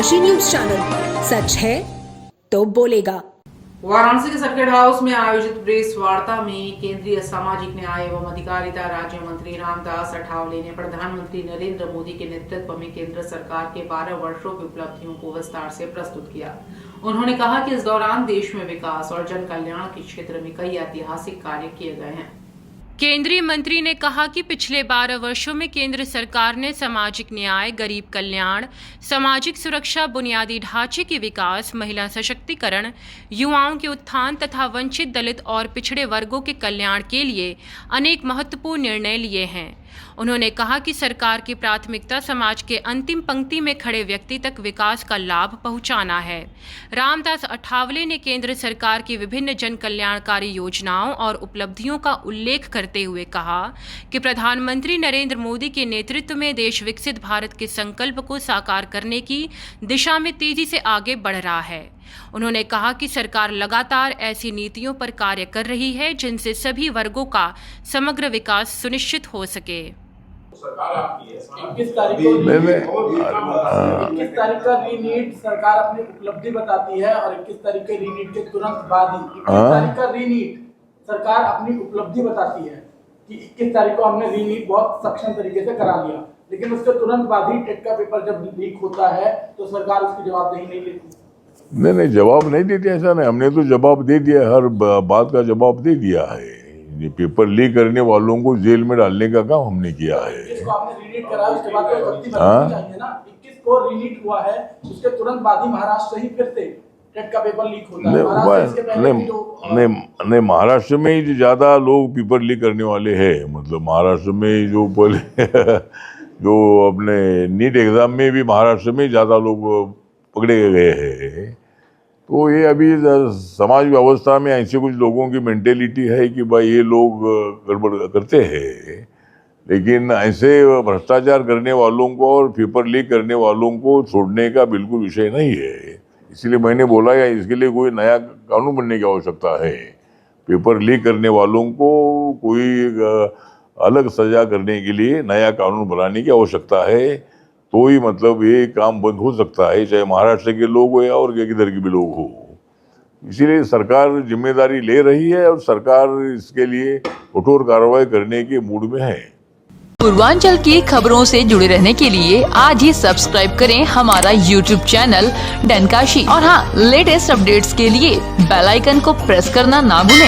डनकाशी news channel, सच है तो बोलेगा। वाराणसी के सर्किट हाउस में आयोजित प्रेस वार्ता में केंद्रीय सामाजिक न्याय एवं अधिकारिता राज्य मंत्री रामदास अठावले ने प्रधानमंत्री नरेंद्र मोदी के नेतृत्व में केंद्र सरकार के 12 वर्षों की उपलब्धियों को विस्तार से प्रस्तुत किया। उन्होंने कहा कि इस दौरान देश में विकास और जन कल्याण के क्षेत्र में कई ऐतिहासिक कार्य किए गए हैं। केंद्रीय मंत्री ने कहा कि पिछले 12 वर्षों में केंद्र सरकार ने सामाजिक न्याय, गरीब कल्याण, सामाजिक सुरक्षा, बुनियादी ढांचे के विकास, महिला सशक्तिकरण, युवाओं के उत्थान तथा वंचित, दलित और पिछड़े वर्गों के कल्याण के लिए अनेक महत्वपूर्ण निर्णय लिए हैं। उन्होंने कहा कि सरकार की प्राथमिकता समाज के अंतिम पंक्ति में खड़े व्यक्ति तक विकास का लाभ पहुंचाना है। रामदास अठावले ने केंद्र सरकार की विभिन्न जन कल्याणकारी योजनाओं और उपलब्धियों का उल्लेख करते हुए कहा कि प्रधानमंत्री नरेंद्र मोदी के नेतृत्व में देश विकसित भारत के संकल्प को साकार करने की दिशा में तेजी से आगे बढ़ रहा है। उन्होंने कहा कि सरकार लगातार ऐसी नीतियों पर कार्य कर रही है जिनसे सभी वर्गों का समग्र विकास सुनिश्चित हो सके। सरकार आपकी है, 21 तारीख का रीनीट सरकार अपनी उपलब्धि बताती है और 21 तारीख के रीनीट के तुरंत बाद ही 21 तारीख का रीनीट सरकार अपनी उपलब्धि बताती है कि 21 तारीख को हमने रीनीट बहुत सक्षम तरीके से करा लिया, लेकिन उसके तुरंत बाद ही टेट का पेपर जब लीक होता है तो सरकार उसकी जवाबदेही नहीं लेती। नहीं, जवाब नहीं देती, ऐसा नहीं। हमने तो जवाब दे दिया, हर बात का जवाब दे दिया है। ये पेपर लीक करने वालों को जेल में डालने का काम हमने किया है। 21 को आपने रीनीट करा, उसके बाद तो सख्ती बरतनी चाहिए ना। 21 को रीनीट हुआ है, उसके तुरंत बाद ही महाराष्ट्र ही फिर से टेट का पेपर लीक होता है। नहीं, महाराष्ट्र में ही ज्यादा लोग पेपर लीक करने वाले हैं। मतलब महाराष्ट्र में जो पहले जो अपने नीट एग्जाम में भी महाराष्ट्र में ज्यादा लोग पकड़े गए हैं। तो ये अभी समाज व्यवस्था में ऐसे कुछ लोगों की मेंटेलिटी है कि भाई ये लोग गड़बड़ करते हैं, लेकिन ऐसे भ्रष्टाचार करने वालों को और पेपर लीक करने वालों को छोड़ने का बिल्कुल विषय नहीं है। इसलिए मैंने बोला या इसके लिए कोई नया कानून बनने की आवश्यकता है। पेपर लीक करने वालों को कोई अलग सजा करने के लिए नया कानून बनाने की आवश्यकता है, तो ही मतलब ये काम बंद हो सकता है, चाहे महाराष्ट्र के लोग हो या और किधर के भी लोग हो। इसीलिए सरकार जिम्मेदारी ले रही है और सरकार इसके लिए कठोर कार्रवाई करने के मूड में है। पूर्वांचल की खबरों से जुड़े रहने के लिए आज ही सब्सक्राइब करें हमारा YouTube चैनल डनकाशी और हाँ, लेटेस्ट अपडेट्स के लिए बेल आइकन को प्रेस करना ना भूलें।